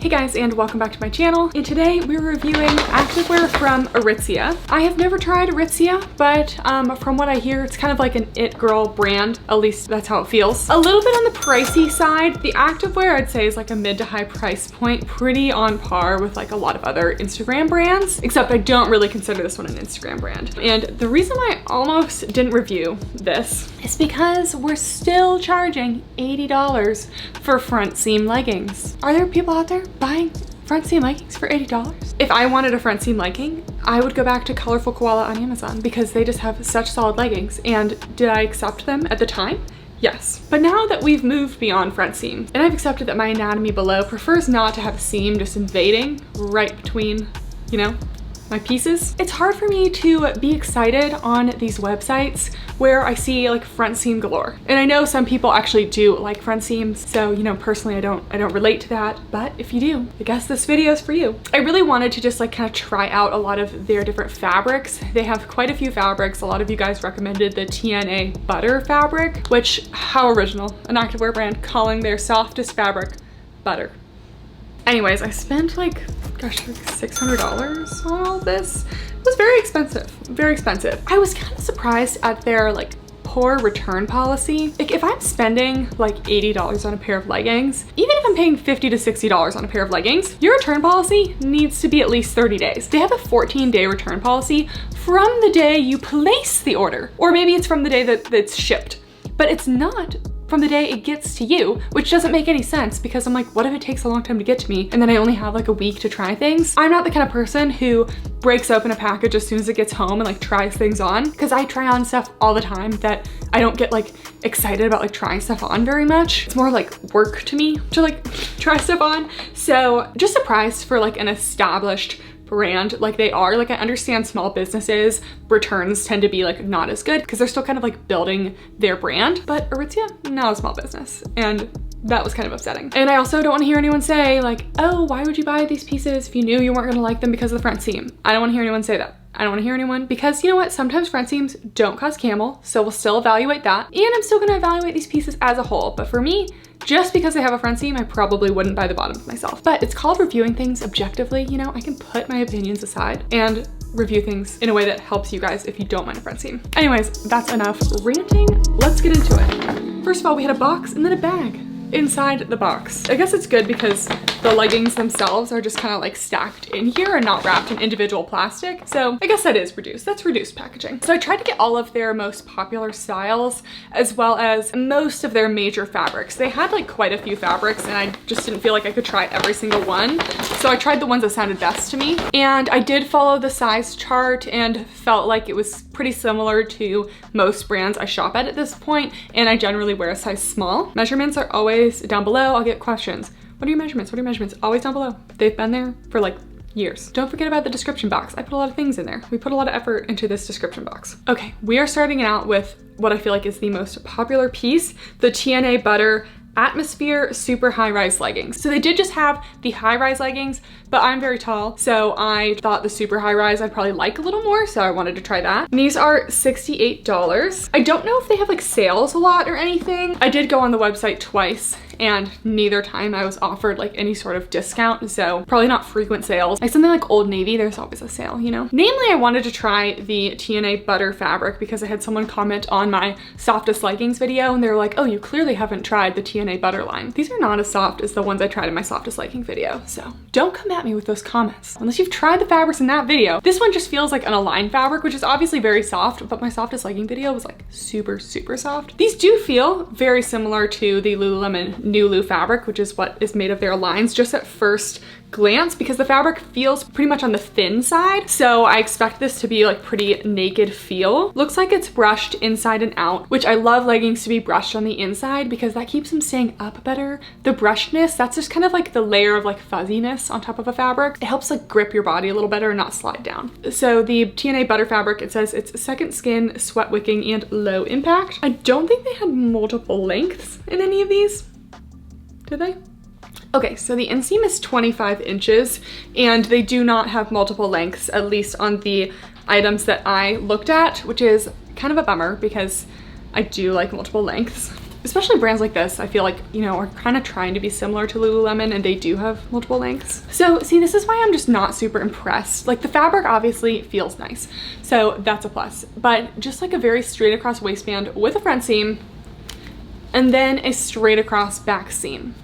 Hey guys, and welcome back to my channel. And today we're reviewing activewear from Aritzia. I have never tried Aritzia, but from what I hear, it's kind of like an it girl brand. At least that's how it feels. A little bit on the pricey side. The activewear I'd say is like a mid to high price point, pretty on par with like a lot of other Instagram brands, except I don't really consider this one an Instagram brand. And the reason why I almost didn't review this is because we're still charging $80 for front seam leggings. Are there people out there buying front seam leggings for $80? If I wanted a front seam legging, I would go back to Colorful Koala on Amazon because they just have such solid leggings. And did I accept them at the time? Yes. But now that we've moved beyond front seam, and I've accepted that my anatomy below prefers not to have a seam just invading right between, you know, my pieces, it's hard for me to be excited on these websites where I see like front seam galore. And I know some people actually do like front seams, so you know, personally I don't relate to that, but if you do, I guess this video is for you. I really wanted to just like kind of try out a lot of their different fabrics. They have quite a few fabrics. A lot of you guys recommended the TnaBUTTER fabric, which, how original, an activewear brand calling their softest fabric butter. Anyways, I spent like, gosh, like $600 on all this. It was very expensive, very expensive. I was kind of surprised at their like poor return policy. Like if I'm spending like $80 on a pair of leggings, even if I'm paying $50 to $60 on a pair of leggings, your return policy needs to be at least 30 days. They have a 14-day return policy from the day you place the order, or maybe it's from the day that it's shipped, but it's not from the day it gets to you, which doesn't make any sense because I'm like, what if it takes a long time to get to me and then I only have like a week to try things? I'm not the kind of person who breaks open a package as soon as it gets home and like tries things on, because I try on stuff all the time that I don't get like excited about like trying stuff on very much. It's more like work to me to like try stuff on. So just surprised for like an established brand like they are. Like I understand small businesses returns tend to be like not as good because they're still kind of like building their brand, but Aritzia, not a small business, and that was kind of upsetting. And I also don't want to hear anyone say like, oh, why would you buy these pieces if you knew you weren't going to like them because of the front seam? I don't want to hear anyone say that. I don't want to hear anyone, because you know what? Sometimes front seams don't cause camel, so we'll still evaluate that. And I'm still going to evaluate these pieces as a whole. But for me, just because they have a front seam, I probably wouldn't buy the bottoms myself. But it's called reviewing things objectively. You know, I can put my opinions aside and review things in a way that helps you guys if you don't mind a front seam. Anyways, that's enough ranting. Let's get into it. First of all, we had a box and then a bag inside the box. I guess it's good because the leggings themselves are just kind of like stacked in here and not wrapped in individual plastic. So I guess that is reduced. That's reduced packaging. So I tried to get all of their most popular styles as well as most of their major fabrics. They had like quite a few fabrics and I just didn't feel like I could try every single one. So I tried the ones that sounded best to me. And I did follow the size chart and felt like it was pretty similar to most brands I shop at this point. And I generally wear a size small. Measurements are always down below. I'll get questions. What are your measurements? What are your measurements? Always down below. They've been there for like years. Don't forget about the description box. I put a lot of things in there. We put a lot of effort into this description box. Okay, we are starting out with what I feel like is the most popular piece, the TnaBUTTER Atmosphere Super High-Rise Leggings. So they did just have the high-rise leggings, but I'm very tall, so I thought the super high-rise I'd probably like a little more, so I wanted to try that. And these are $68. I don't know if they have like sales a lot or anything. I did go on the website twice, and neither time I was offered like any sort of discount, so probably not frequent sales. Like something like Old Navy, there's always a sale, you know? Namely, I wanted to try the TnaBUTTER fabric because I had someone comment on my softest leggings video, and they were like, oh, you clearly haven't tried the TnaBUTTER line. These are not as soft as the ones I tried in my softest legging video, so don't come at me with those comments unless you've tried the fabrics in that video. This one just feels like an Align fabric, which is obviously very soft, but my softest legging video was like super, super soft. These do feel very similar to the Lululemon nulu fabric, which is what is made of their lines, just at first glance, because the fabric feels pretty much on the thin side. So I expect this to be like pretty naked feel. Looks like it's brushed inside and out, which I love leggings to be brushed on the inside because that keeps them staying up better. The brushedness, that's just kind of like the layer of like fuzziness on top of a fabric. It helps like grip your body a little better and not slide down. So the TnaBUTTER fabric, it says it's second skin, sweat wicking, and low impact. I don't think they had multiple lengths in any of these. Did they? Okay, so the inseam is 25 inches and they do not have multiple lengths, at least on the items that I looked at, which is kind of a bummer because I do like multiple lengths. especially brands like this, I feel like, you know, are kind of trying to be similar to Lululemon, and they do have multiple lengths. So see, this is why I'm just not super impressed. Like the fabric obviously feels nice, so that's a plus, but just like a very straight across waistband with a front seam and then a straight across back seam.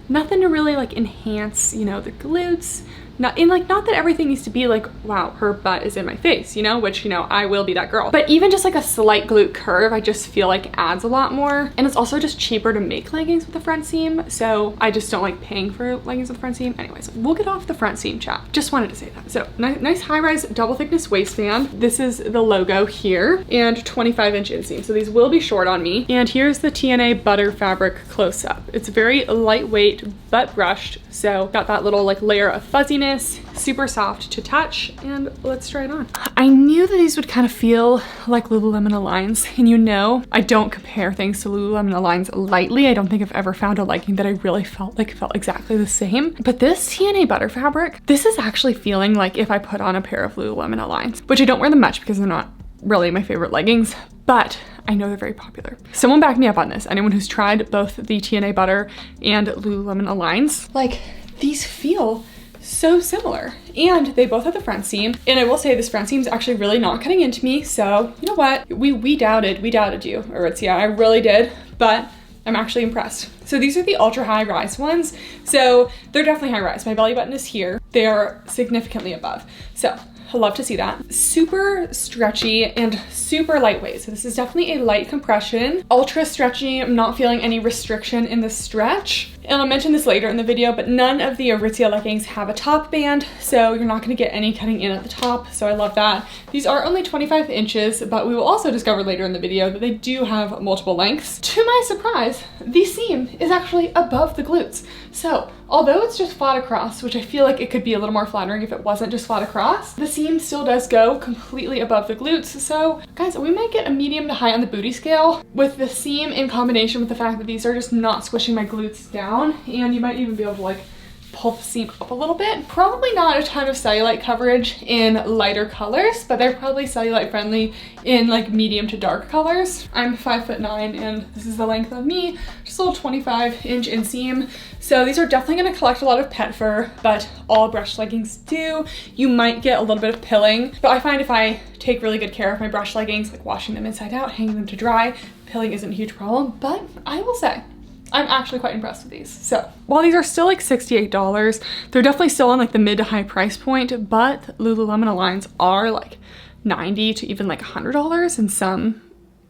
Nothing to really like enhance, you know, the glutes. Not that everything needs to be like, wow, her butt is in my face, you know, which, you know, I will be that girl. But even just like a slight glute curve, I just feel like adds a lot more. And it's also just cheaper to make leggings with a front seam. So I just don't like paying for leggings with a front seam. Anyways, we'll get off the front seam chat. Just wanted to say that. So nice high-rise double thickness waistband. This is the logo here, and 25-inch inseam. So these will be short on me. And here's the TnaBUTTER fabric close up. It's very lightweight, but brushed. So got that little like layer of fuzziness, super soft to touch, and let's try it on. I knew that these would kind of feel like Lululemon Aligns, and you know, I don't compare things to Lululemon Aligns lightly. I don't think I've ever found a legging that I really felt exactly the same. But this TnaBUTTER fabric, this is actually feeling like if I put on a pair of Lululemon Aligns, which I don't wear them much because they're not really my favorite leggings, but I know they're very popular. Someone back me up on this. Anyone who's tried both the TnaBUTTER and Lululemon Aligns, like these feel so similar, and they both have the front seam. And I will say this front seam is actually really not cutting into me. So you know what? We doubted you, Aritzia. I really did, but I'm actually impressed. So these are the ultra high rise ones. So they're definitely high rise. My belly button is here. They are significantly above. So I love to see that. Super stretchy and super lightweight. So this is definitely a light compression, ultra stretchy. I'm not feeling any restriction in the stretch. And I'll mention this later in the video, but none of the Aritzia leggings have a top band, so you're not gonna get any cutting in at the top, so I love that. These are only 25 inches, but we will also discover later in the video that they do have multiple lengths. To my surprise, the seam is actually above the glutes. So although it's just flat across, which I feel like it could be a little more flattering if it wasn't just flat across, the seam still does go completely above the glutes. So guys, we might get a medium to high on the booty scale with the seam in combination with the fact that these are just not squishing my glutes down. And you might even be able to like pull the seam up a little bit. Probably not a ton of cellulite coverage in lighter colors, but they're probably cellulite friendly in like medium to dark colors. I'm 5'9" and this is the length of me, just a little 25-inch inseam. So these are definitely gonna collect a lot of pet fur, but all brush leggings do. You might get a little bit of pilling, but I find if I take really good care of my brush leggings, like washing them inside out, hanging them to dry, pilling isn't a huge problem. But I will say, I'm actually quite impressed with these. So while these are still like $68, they're definitely still on like the mid to high price point, but Lululemon Aligns are like $90 to even like $100, and some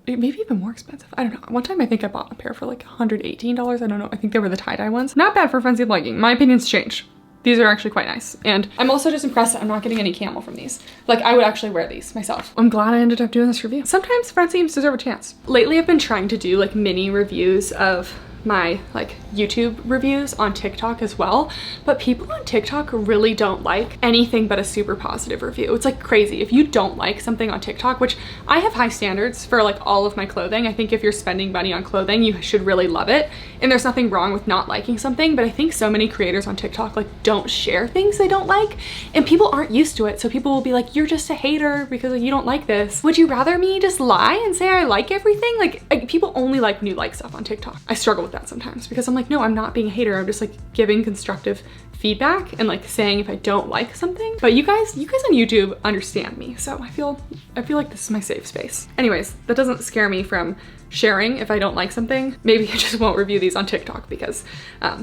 maybe even more expensive. I don't know. One time I think I bought a pair for like $118. I don't know. I think they were the tie-dye ones. Not bad for a fancy legging. My opinion's changed. These are actually quite nice. And I'm also just impressed that I'm not getting any camel from these. Like I would actually wear these myself. I'm glad I ended up doing this review. Sometimes front seams deserve a chance. Lately I've been trying to do like mini reviews of my like YouTube reviews on TikTok as well, but people on TikTok really don't like anything but a super positive review. It's like crazy. If you don't like something on TikTok, which I have high standards for like all of my clothing, I think if you're spending money on clothing, you should really love it, and there's nothing wrong with not liking something, but I think so many creators on TikTok like don't share things they don't like, and people aren't used to it, so people will be like, you're just a hater because you don't like this. Would you rather me just lie and say I like everything? Like people only like when you like stuff on TikTok. I struggle with that sometimes because I'm like, no, I'm not being a hater. I'm just like giving constructive feedback and like saying if I don't like something. But you guys on YouTube understand me, so I feel like this is my safe space. Anyways, that doesn't scare me from sharing if I don't like something. Maybe I just won't review these on TikTok because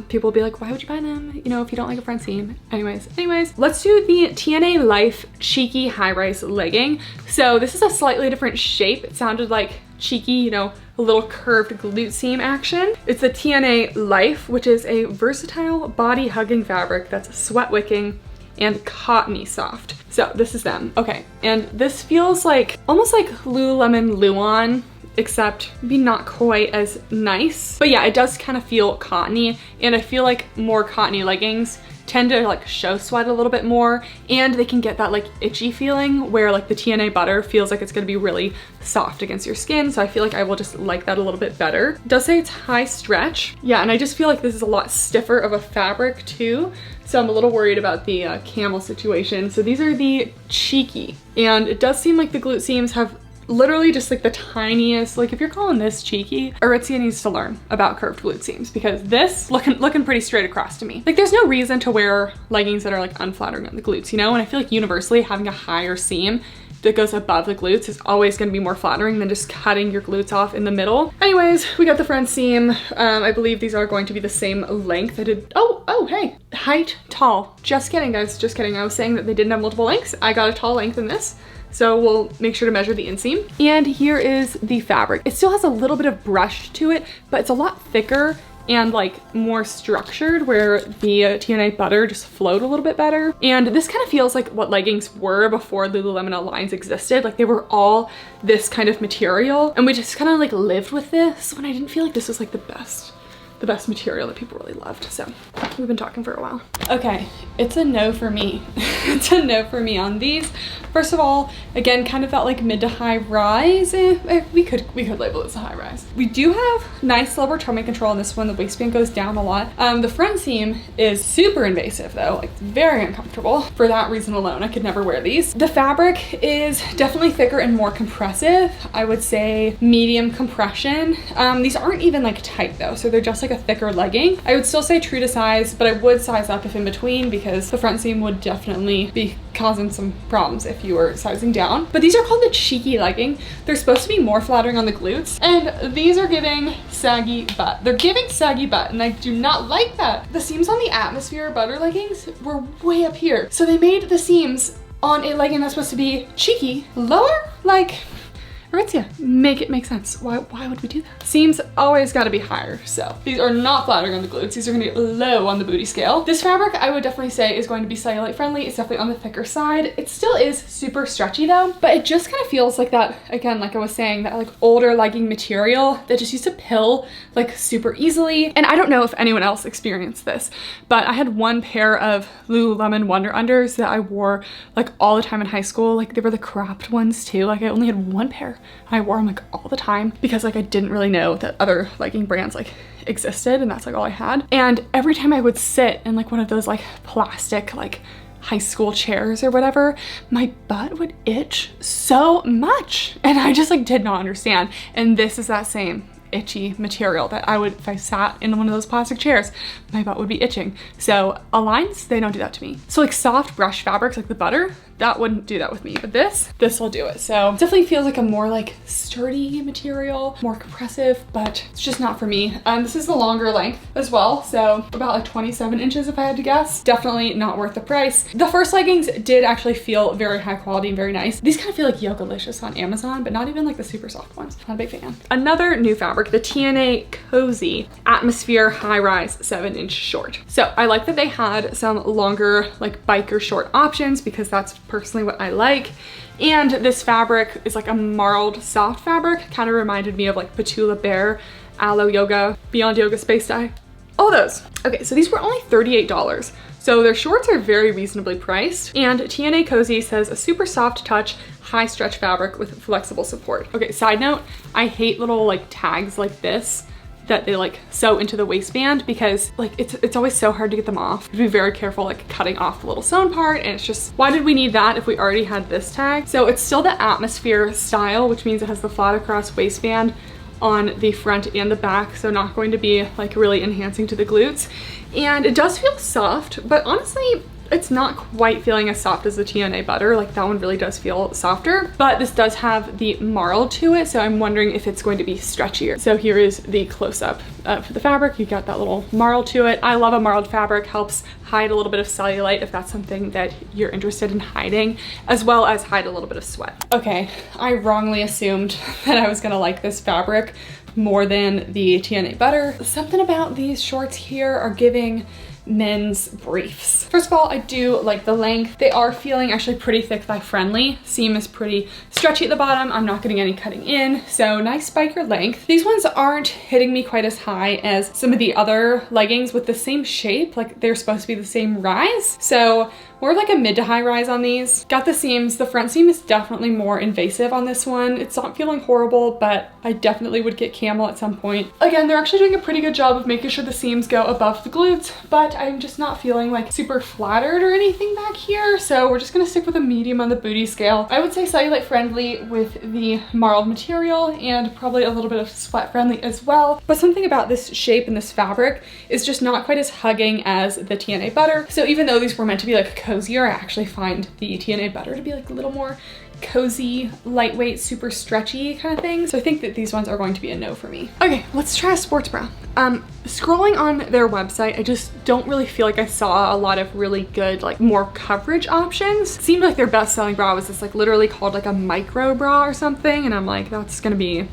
people will be like, why would you buy them, you know, if you don't like a front seam? Anyways, let's do the TnaLIFE cheeky high-rise legging. So this is a slightly different shape. It sounded like cheeky, you know, a little curved glute seam action. It's the TnaLIFE, which is a versatile body hugging fabric that's sweat wicking and cottony soft. So this is them. Okay, and this feels like almost like Lululemon Luon, except maybe not quite as nice. But yeah, it does kind of feel cottony, and I feel like more cottony leggings tend to like show sweat a little bit more, and they can get that like itchy feeling where like the TnaBUTTER feels like it's gonna be really soft against your skin. So I feel like I will just like that a little bit better. It does say it's high stretch. Yeah, and I just feel like this is a lot stiffer of a fabric too. So I'm a little worried about the camel situation. So these are the cheeky, and it does seem like the glute seams have literally just like the tiniest, like if you're calling this cheeky, Aritzia needs to learn about curved glute seams, because this looking pretty straight across to me. Like there's no reason to wear leggings that are like unflattering on the glutes, you know? And I feel like universally having a higher seam that goes above the glutes is always going to be more flattering than just cutting your glutes off in the middle. Anyways, we got the front seam. I believe these are going to be the same length. I did, oh, hey, height, tall. Just kidding, guys, just kidding. I was saying that they didn't have multiple lengths. I got a tall length in this. So we'll make sure to measure the inseam. And here is the fabric. It still has a little bit of brush to it, but it's a lot thicker and like more structured, where the TnaBUTTER just flowed a little bit better. And this kind of feels like what leggings were before Lululemon Aligns existed. Like they were all this kind of material, and we just kind of like lived with this when I didn't feel like this was like the best material that people really loved. So we've been talking for a while. Okay, it's a no for me. It's a no for me on these. First of all, again, kind of that like mid to high rise. We could label this a high rise. We do have nice lower tummy control on this one. The waistband goes down a lot. The front seam is super invasive though, like very uncomfortable. For that reason alone, I could never wear these. The fabric is definitely thicker and more compressive. I would say medium compression. These aren't even like tight though, so they're just like a thicker legging. I would still say true to size, but I would size up if in between, because the front seam would definitely be causing some problems if you were sizing down. But these are called the cheeky legging. They're supposed to be more flattering on the glutes, and these are giving saggy butt. They're giving saggy butt, and I do not like that. The seams on the Atmosphere Butter leggings were way up here, so they made the seams on a legging that's supposed to be cheeky lower. Like, Aritzia, make it make sense. Why would we do that? Seams always gotta be higher, so these are not flattering on the glutes. These are gonna be low on the booty scale. This fabric, I would definitely say, is going to be cellulite friendly. It's definitely on the thicker side. It still is super stretchy though, but it just kind of feels like that, again, like I was saying, that like older legging material that just used to pill like super easily. And I don't know if anyone else experienced this, but I had one pair of Lululemon Wonder Unders that I wore like all the time in high school. Like they were the cropped ones too. Like I only had one pair. I wore them like all the time because like I didn't really know that other legging brands like existed, and that's like all I had. And every time I would sit in like one of those like plastic like high school chairs or whatever, my butt would itch so much, and I just like did not understand. And this is that same itchy material that I would, if I sat in one of those plastic chairs, my butt would be itching. So Aligns, they don't do that to me. So like soft brush fabrics like the butter, that wouldn't do that with me, but this will do it. So it definitely feels like a more like sturdy material, more compressive, but it's just not for me. This is the longer length as well, so about like 27 inches if I had to guess. Definitely not worth the price. The first leggings did actually feel very high quality and very nice. These kind of feel like Yogalicious on Amazon, but not even like the super soft ones. Not a big fan. Another new fabric, the TnaCOZY Atmosphere High Rise 7-inch Short. So I like that they had some longer like biker short options, because that's personally what I like. And this fabric is like a marled soft fabric. Kind of reminded me of like Petula Bear, Aloe Yoga, Beyond Yoga Space Dye, all those. Okay, so these were only $38. So their shorts are very reasonably priced. And TnaCOZY says a super soft touch, high stretch fabric with flexible support. Okay, side note, I hate little like tags like this that they like sew into the waistband, because like it's always so hard to get them off. Be very careful like cutting off the little sewn part, and it's just, why did we need that if we already had this tag? So it's still the Atmosphere style, which means it has the flat across waistband on the front and the back, so not going to be like really enhancing to the glutes. And it does feel soft, but honestly, it's not quite feeling as soft as the TnaBUTTER. Like that one really does feel softer, but this does have the marl to it, so I'm wondering if it's going to be stretchier. So here is the close-up for the fabric. You got that little marl to it. I love a marled fabric, helps hide a little bit of cellulite if that's something that you're interested in hiding, as well as hide a little bit of sweat. Okay, I wrongly assumed that I was gonna like this fabric more than the TnaBUTTER. Something about these shorts here are giving men's briefs. First of all, I do like the length. They are feeling actually pretty thick thigh friendly. Seam is pretty stretchy at the bottom. I'm not getting any cutting in, so nice biker length. These ones aren't hitting me quite as high as some of the other leggings with the same shape. Like they're supposed to be the same rise. So more of like a mid to high rise on these. Got the seams. The front seam is definitely more invasive on this one. It's not feeling horrible, but I definitely would get camel at some point. Again, they're actually doing a pretty good job of making sure the seams go above the glutes, but I'm just not feeling like super flattered or anything back here. So we're just gonna stick with a medium on the booty scale. I would say cellulite friendly with the marled material and probably a little bit of sweat friendly as well. But something about this shape and this fabric is just not quite as hugging as the TnaBUTTER. So even though these were meant to be like cozier, I actually find the TnaBUTTER to be like a little more cozy, lightweight, super stretchy kind of thing. So I think that these ones are going to be a no for me. Okay, let's try a sports bra. Scrolling on their website, I just don't really feel like I saw a lot of really good, like more coverage options. It seemed like their best selling bra was this like literally called like a micro bra or something. And I'm like, it's gonna be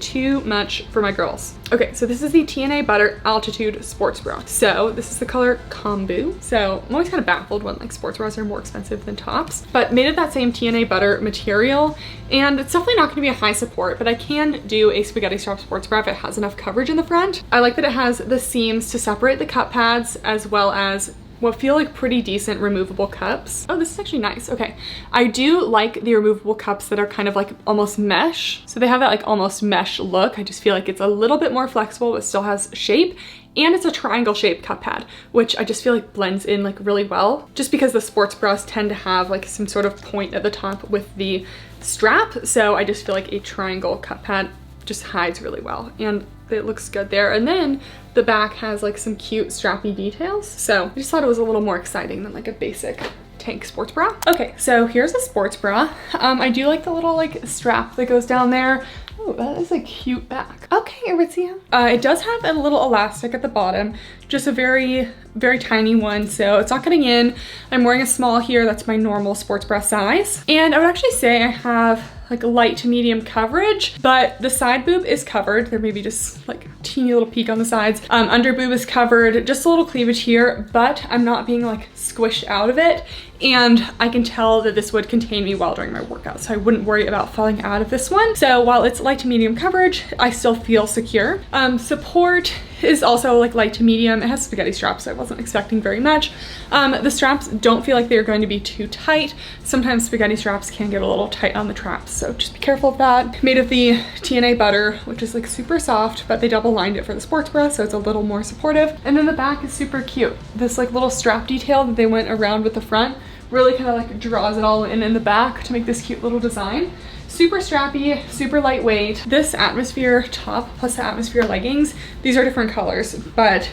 too much for my girls. Okay, so this is the TnaBUTTER Altitude Sports Bra. So this is the color Kombu. So I'm always kind of baffled when like sports bras are more expensive than tops, but made of that same TnaBUTTER material. And it's definitely not gonna be a high support, but I can do a spaghetti strap sports bra if it has enough coverage in the front. I like that it has the seams to separate the cup pads as well as what feel like pretty decent removable cups. Oh, this is actually nice. Okay, I do like the removable cups that are kind of like almost mesh. So they have that like almost mesh look. I just feel like it's a little bit more flexible, but still has shape. And it's a triangle shaped cup pad, which I just feel like blends in like really well. Just because the sports bras tend to have like some sort of point at the top with the strap. So I just feel like a triangle cup pad just hides really well. And it looks good there. And then the back has like some cute strappy details. So I just thought it was a little more exciting than like a basic tank sports bra. Okay, so here's a sports bra. I do like the little like strap that goes down there. Oh, that is a cute back. Okay, Aritzia. It does have a little elastic at the bottom, just a very, very tiny one. So it's not getting in. I'm wearing a small here. That's my normal sports bra size. And I would actually say I have like light to medium coverage, but the side boob is covered. There may be just like a teeny little peak on the sides. Under boob is covered, just a little cleavage here, but I'm not being like squished out of it. And I can tell that this would contain me well during my workout, so I wouldn't worry about falling out of this one. So while it's light to medium coverage, I still feel secure. Support is also like light to medium. It has spaghetti straps, so I wasn't expecting very much. The straps don't feel like they're going to be too tight. Sometimes spaghetti straps can get a little tight on the traps, so just be careful of that. Made of the TnaBUTTER, which is like super soft, but they double lined it for the sports bra, so it's a little more supportive. And then the back is super cute. This like little strap detail that they went around with the front really kind of like draws it all in the back to make this cute little design. Super strappy, super lightweight. This atmosphere top plus the atmosphere leggings, these are different colors, but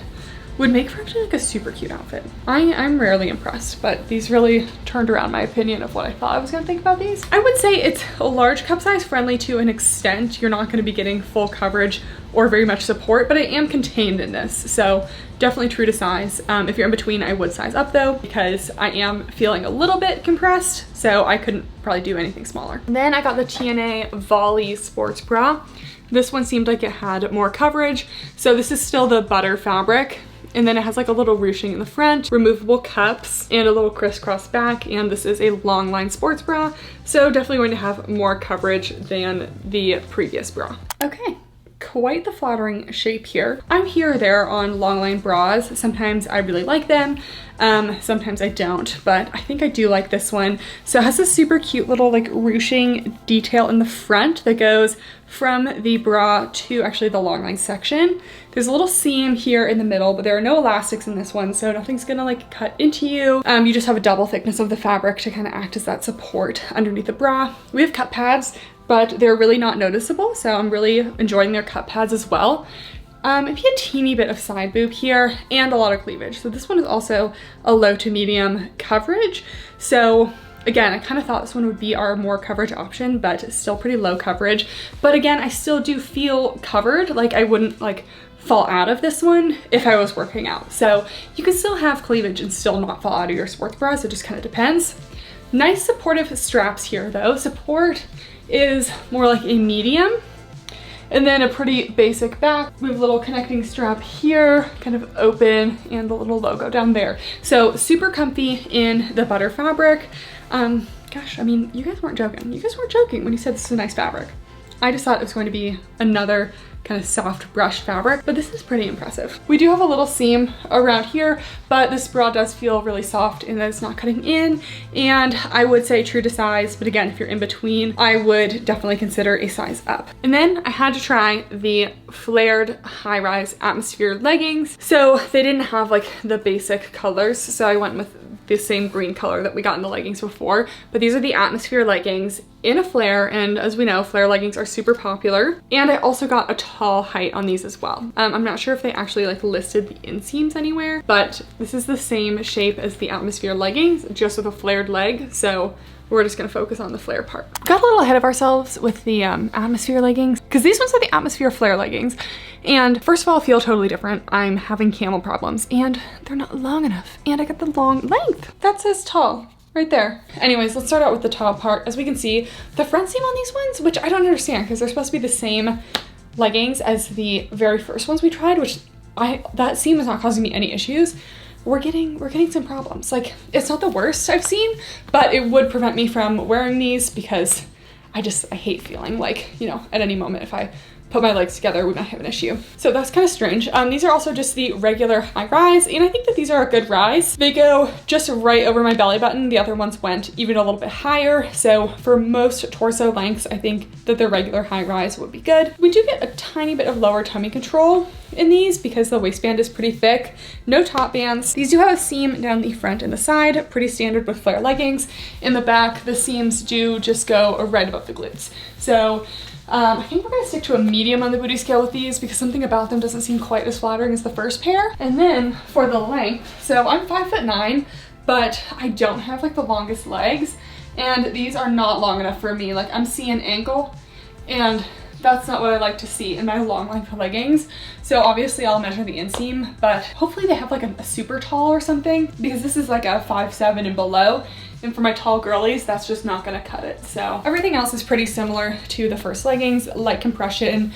would make for actually like a super cute outfit. I'm rarely impressed, but these really turned around my opinion of what I thought I was gonna think about these. I would say it's a large cup size friendly to an extent. You're not gonna be getting full coverage or very much support, but I am contained in this. So definitely true to size. If you're in between, I would size up though, because I am feeling a little bit compressed, so I couldn't probably do anything smaller. And then I got the TNA Volley sports bra. This one seemed like it had more coverage. So this is still the butter fabric. And then it has like a little ruching in the front, removable cups, and a little crisscross back. And this is a long line sports bra. So definitely going to have more coverage than the previous bra. Okay, quite the flattering shape here. I'm here or there on long line bras. Sometimes I really like them. Sometimes I don't, but I think I do like this one. So it has a super cute little like ruching detail in the front that goes from the bra to actually the long line section. There's a little seam here in the middle, but there are no elastics in this one, so nothing's gonna like cut into you. You just have a double thickness of the fabric to kind of act as that support underneath the bra. We have cup pads, but they're really not noticeable, so I'm really enjoying their cup pads as well. Maybe a teeny bit of side boob here and a lot of cleavage. So this one is also a low to medium coverage. So again, I kind of thought this one would be our more coverage option, but it's still pretty low coverage. But again, I still do feel covered. Like I wouldn't like fall out of this one if I was working out. So you can still have cleavage and still not fall out of your sports bras. It just kind of depends. Nice supportive straps here though. Support is more like a medium. And then a pretty basic back. We have a little connecting strap here, kind of open, and the little logo down there. So super comfy in the butter fabric. Gosh, I mean, you guys weren't joking. You guys weren't joking when you said this is a nice fabric. I just thought it was going to be another kind of soft brush fabric, but this is pretty impressive. We do have a little seam around here, but this bra does feel really soft in that it's not cutting in, and I would say true to size, but again, if you're in between, I would definitely consider a size up. And then I had to try the flared high-rise atmosphere leggings. So they didn't have like the basic colors, so I went with the same green color that we got in the leggings before, but these are the atmosphere leggings in a flare, and as we know, flare leggings are super popular. And I also got a tall height on these as well. I'm not sure if they actually like listed the inseams anywhere, but this is the same shape as the atmosphere leggings, just with a flared leg, so we're just gonna focus on the flare part. Got a little ahead of ourselves with the atmosphere leggings, because these ones are the atmosphere flare leggings. And first of all, feel totally different. I'm having camel problems and they're not long enough. And I got the long length. That says tall right there. Anyways, let's start out with the top part. As we can see, the front seam on these ones, which I don't understand because they're supposed to be the same leggings as the very first ones we tried, which that seam is not causing me any issues. We're getting some problems. Like, it's not the worst I've seen, but it would prevent me from wearing these because I hate feeling like, you know, at any moment if I put my legs together, we might have an issue. So that's kind of strange. These are also just the regular high rise, and I think that these are a good rise. They go just right over my belly button. The other ones went even a little bit higher. So for most torso lengths, I think that the regular high rise would be good. We do get a tiny bit of lower tummy control in these because the waistband is pretty thick. No top bands. These do have a seam down the front and the side, pretty standard with flare leggings. In the back, the seams do just go right above the glutes. So I think we're gonna stick to a medium on the booty scale with these because something about them doesn't seem quite as flattering as the first pair. And then for the length, so I'm 5'9", but I don't have like the longest legs, and these are not long enough for me. Like, I'm seeing ankle, and that's not what I like to see in my long length leggings. So obviously I'll measure the inseam, but hopefully they have like a super tall or something, because this is like a 5'7" and below. And for my tall girlies, that's just not gonna cut it. So everything else is pretty similar to the first leggings, light compression,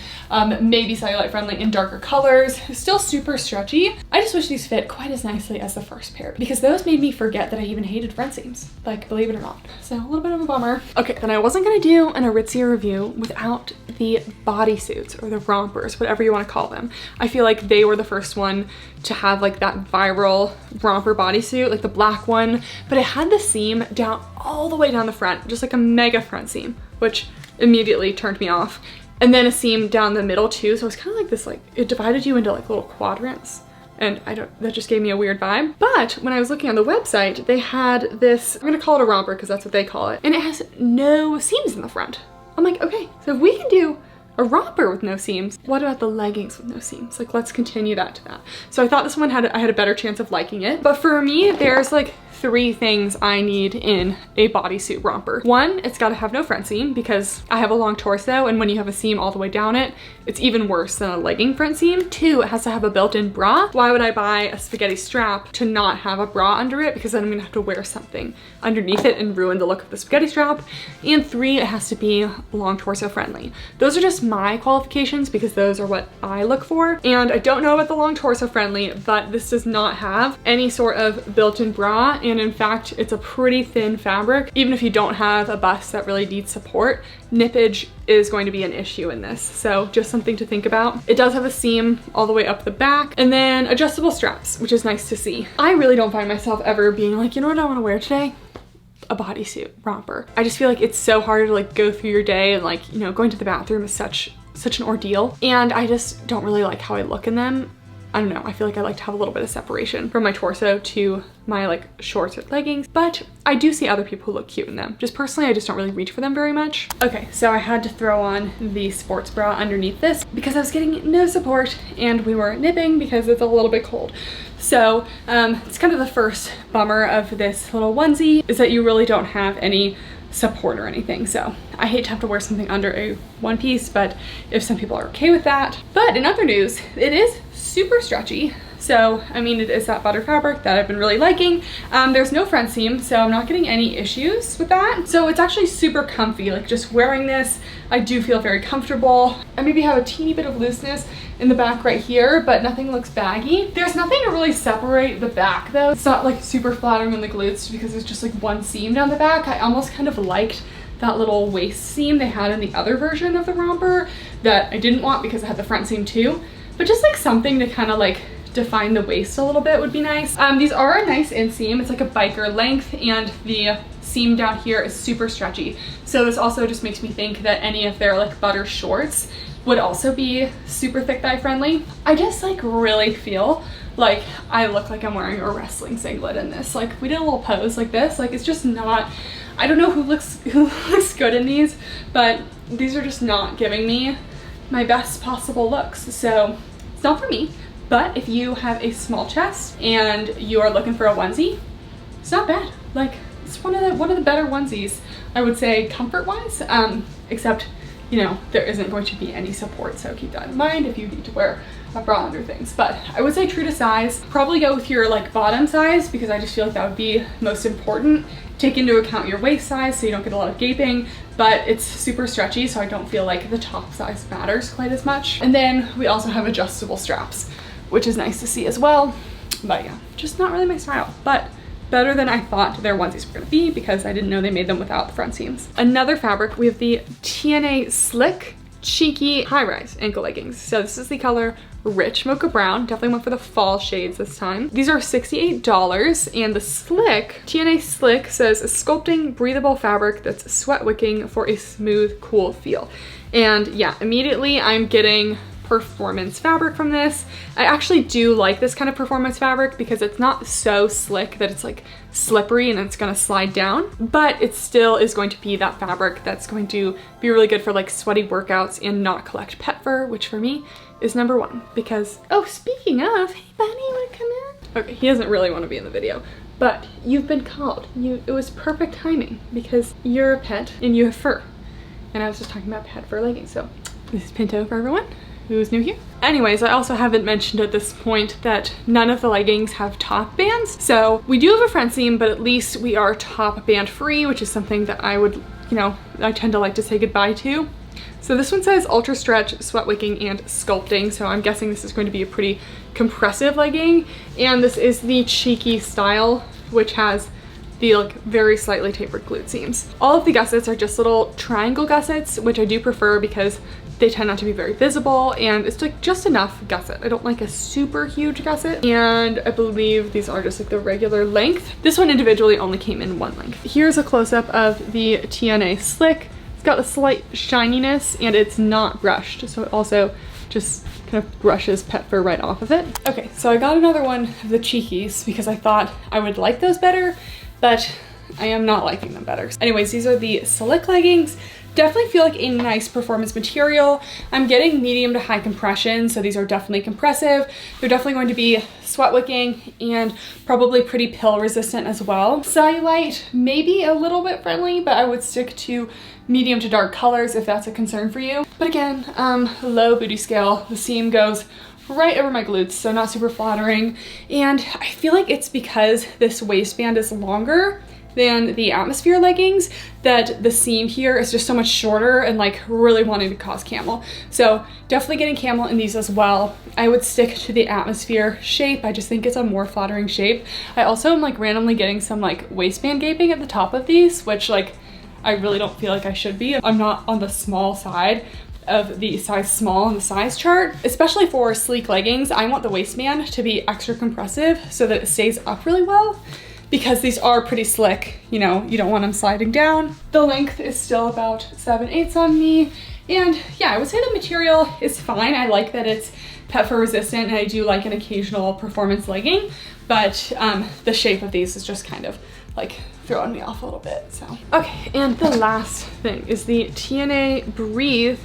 maybe cellulite friendly in darker colors, still super stretchy. I just wish these fit quite as nicely as the first pair because those made me forget that I even hated front seams, like, believe it or not. So a little bit of a bummer. Okay, then I wasn't gonna do an Aritzia review without the bodysuits or the rompers, whatever you wanna call them. I feel like they were the first one to have like that viral romper bodysuit, like the black one, but it had the seam down all the way down the front, just like a mega front seam, which immediately turned me off. And then a seam down the middle too, so it's kind of like this, like, it divided you into like little quadrants. And that just gave me a weird vibe. But when I was looking on the website, they had this, I'm gonna call it a romper because that's what they call it, and it has no seams in the front. I'm like, okay, so if we can do a romper with no seams, what about the leggings with no seams? Like, let's continue that to that. So I thought this one I had a better chance of liking it. But for me, there's like 3 things I need in a bodysuit romper. 1, it's gotta have no front seam because I have a long torso, and when you have a seam all the way down it, it's even worse than a legging front seam. 2, it has to have a built-in bra. Why would I buy a spaghetti strap to not have a bra under it? Because then I'm gonna have to wear something underneath it and ruin the look of the spaghetti strap. And 3, it has to be long torso friendly. Those are just my qualifications because those are what I look for. And I don't know about the long torso friendly, but this does not have any sort of built-in bra. And in fact, it's a pretty thin fabric. Even if you don't have a bust that really needs support, nippage is going to be an issue in this. So just something to think about. It does have a seam all the way up the back, and then adjustable straps, which is nice to see. I really don't find myself ever being like, you know what I want to wear today? A bodysuit romper. I just feel like it's so hard to like go through your day, and like, you know, going to the bathroom is such an ordeal, and I just don't really like how I look in them. I don't know, I feel like I like to have a little bit of separation from my torso to my like shorts or leggings, but I do see other people who look cute in them. Just personally, I just don't really reach for them very much. Okay, so I had to throw on the sports bra underneath this because I was getting no support and we were nipping because it's a little bit cold. So it's kind of the first bummer of this little onesie is that you really don't have any support or anything. So I hate to have to wear something under a one piece, but if some people are okay with that. But in other news, it is super stretchy. So, I mean, it is that butter fabric that I've been really liking. There's no front seam, so I'm not getting any issues with that. So it's actually super comfy. Like, just wearing this, I do feel very comfortable. I maybe have a teeny bit of looseness in the back right here, but nothing looks baggy. There's nothing to really separate the back though. It's not like super flattering on the glutes because there's just like one seam down the back. I almost kind of liked that little waist seam they had in the other version of the Romper that I didn't want because it had the front seam too. But just like something to kind of like define the waist a little bit would be nice. These are a nice inseam. It's like a biker length, and the seam down here is super stretchy. So this also just makes me think that any of their like butter shorts would also be super thick thigh friendly. I just like really feel like I look like I'm wearing a wrestling singlet in this. Like we did a little pose like this. Like it's just not, I don't know who looks good in these, but these are just not giving me my best possible looks. So it's not for me. But if you have a small chest and you are looking for a onesie, it's not bad. Like it's one of the better onesies, I would say, comfort wise, except, you know, there isn't going to be any support. So keep that in mind if you need to wear a bra under things. But I would say true to size, probably go with your like bottom size, because I just feel like that would be most important. Take into account your waist size so you don't get a lot of gaping, but it's super stretchy, so I don't feel like the top size matters quite as much. And then we also have adjustable straps, which is nice to see as well. But yeah, just not really my style, but better than I thought their onesies were gonna be, because I didn't know they made them without the front seams. Another fabric, we have the TnaSLICK Cheeky High-Rise Ankle Leggings. So this is the color Rich Mocha Brown. Definitely went for the fall shades this time. These are $68, and the slick, TnaSLICK says a sculpting, breathable fabric that's sweat wicking for a smooth, cool feel. And yeah, immediately I'm getting performance fabric from this. I actually do like this kind of performance fabric because it's not so slick that it's like slippery and it's gonna slide down, but it still is going to be that fabric that's going to be really good for like sweaty workouts and not collect pet fur, which for me is number one. Because, oh, speaking of, hey buddy, wanna come in? Okay, he doesn't really want to be in the video, but you've been called. It was perfect timing because you're a pet and you have fur. And I was just talking about pet fur leggings, so this is Pinto for everyone who's new here. Anyways, I also haven't mentioned at this point that none of the leggings have top bands. So we do have a front seam, but at least we are top band free, which is something that I would, you know, I tend to like to say goodbye to. So this one says ultra stretch, sweat wicking, and sculpting. So I'm guessing this is going to be a pretty compressive legging. And this is the cheeky style, which has the like very slightly tapered glute seams. All of the gussets are just little triangle gussets, which I do prefer because they tend not to be very visible, and it's like just enough gusset. I don't like a super huge gusset, and I believe these are just like the regular length. This one individually only came in one length. Here's a close-up of the TnaSLICK. It's got a slight shininess, and it's not brushed, so it also just kind of brushes pet fur right off of it. Okay, so I got another one of the cheekies because I thought I would like those better, but I am not liking them better. Anyways, these are the SLICK leggings. Definitely feel like a nice performance material. I'm getting medium to high compression, so these are definitely compressive. They're definitely going to be sweat wicking and probably pretty pill resistant as well. Cellulite, maybe a little bit friendly, but I would stick to medium to dark colors if that's a concern for you. But again, low booty scale. The seam goes right over my glutes, so not super flattering. And I feel like it's because this waistband is longer than the Atmosphere leggings that the seam here is just so much shorter and like really wanting to cause camel. So definitely getting camel in these as well. I would stick to the Atmosphere shape. I just think it's a more flattering shape. I also am like randomly getting some like waistband gaping at the top of these, which like I really don't feel like I should be. I'm not on the small side of the size small on the size chart. Especially for sleek leggings, I want the waistband to be extra compressive so that it stays up really well, because these are pretty slick, you know, you don't want them sliding down. The length is still about 7/8 on me. And yeah, I would say the material is fine. I like that it's pet fur resistant, and I do like an occasional performance legging, but the shape of these is just kind of like throwing me off a little bit, so. Okay, and the last thing is the TnaBREATHE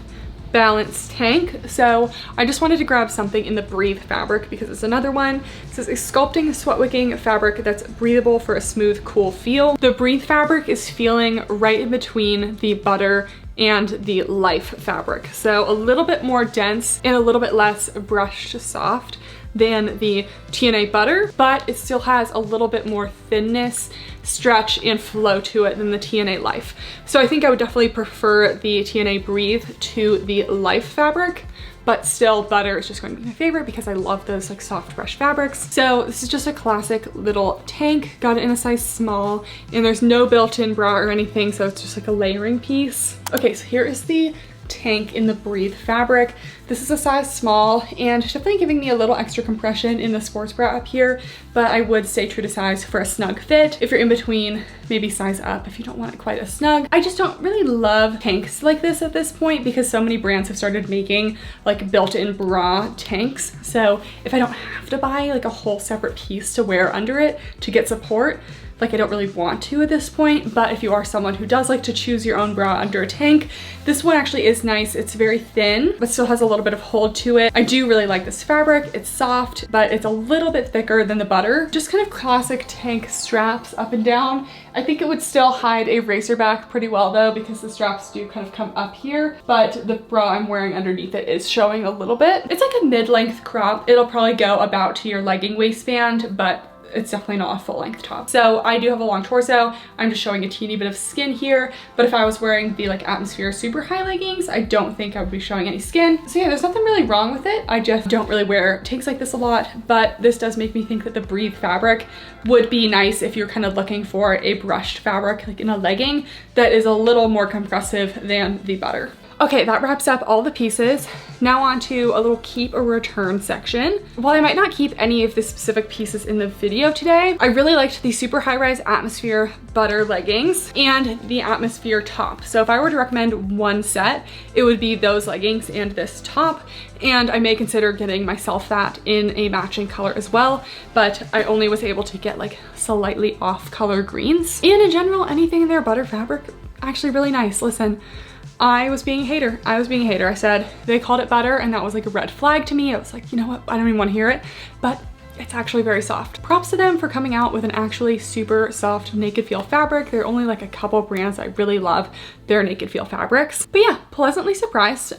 Balance Tank. So I just wanted to grab something in the Breathe fabric because it's another one. It says a sculpting, sweat wicking fabric that's breathable for a smooth, cool feel. The Breathe fabric is feeling right in between the Butter and the Life fabric. So a little bit more dense and a little bit less brushed soft than the TnaBUTTER, but it still has a little bit more thinness, stretch, and flow to it than the TnaLIFE. So I think I would definitely prefer the TnaBREATHE to the Life fabric, but still butter is just going to be my favorite because I love those like soft brush fabrics. So this is just a classic little tank, got it in a size small, and there's no built-in bra or anything, so it's just like a layering piece. Okay, so here is the tank in the Breathe fabric. This is a size small and definitely giving me a little extra compression in the sports bra up here, but I would stay true to size for a snug fit. If you're in between, maybe size up if you don't want it quite as snug. I just don't really love tanks like this at this point because so many brands have started making like built-in bra tanks. So if I don't have to buy like a whole separate piece to wear under it to get support, like I don't really want to at this point, but if you are someone who does like to choose your own bra under a tank, this one actually is nice. It's very thin, but still has a little bit of hold to it. I do really like this fabric. It's soft, but it's a little bit thicker than the butter. Just kind of classic tank straps up and down. I think it would still hide a racer back pretty well though, because the straps do kind of come up here, but the bra I'm wearing underneath it is showing a little bit. It's like a mid-length crop. It'll probably go about to your legging waistband, but it's definitely not a full length top. So I do have a long torso. I'm just showing a teeny bit of skin here, but if I was wearing the like Atmosphere super high leggings, I don't think I would be showing any skin. So yeah, there's nothing really wrong with it. I just don't really wear tanks like this a lot, but this does make me think that the Breathe fabric would be nice if you're kind of looking for a brushed fabric like in a legging that is a little more compressive than the butter. Okay, that wraps up all the pieces. Now on to a little keep or return section. While I might not keep any of the specific pieces in the video today, I really liked the super high-rise Atmosphere butter leggings and the Atmosphere top. So if I were to recommend one set, it would be those leggings and this top. And I may consider getting myself that in a matching color as well, but I only was able to get like slightly off color greens. And in general, anything in their butter fabric, actually really nice. Listen, I was being a hater. I said they called it butter and that was like a red flag to me. I was like, you know what? I don't even want to hear it, but it's actually very soft. Props to them for coming out with an actually super soft naked feel fabric. There are only like a couple brands I really love their naked feel fabrics. But yeah, pleasantly surprised.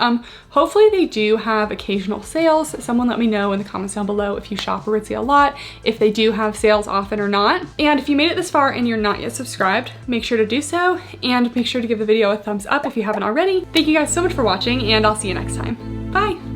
Hopefully they do have occasional sales. Someone let me know in the comments down below if you shop Aritzia a lot, if they do have sales often or not. And if you made it this far and you're not yet subscribed, make sure to do so and make sure to give the video a thumbs up if you haven't already. Thank you guys so much for watching and I'll see you next time. Bye.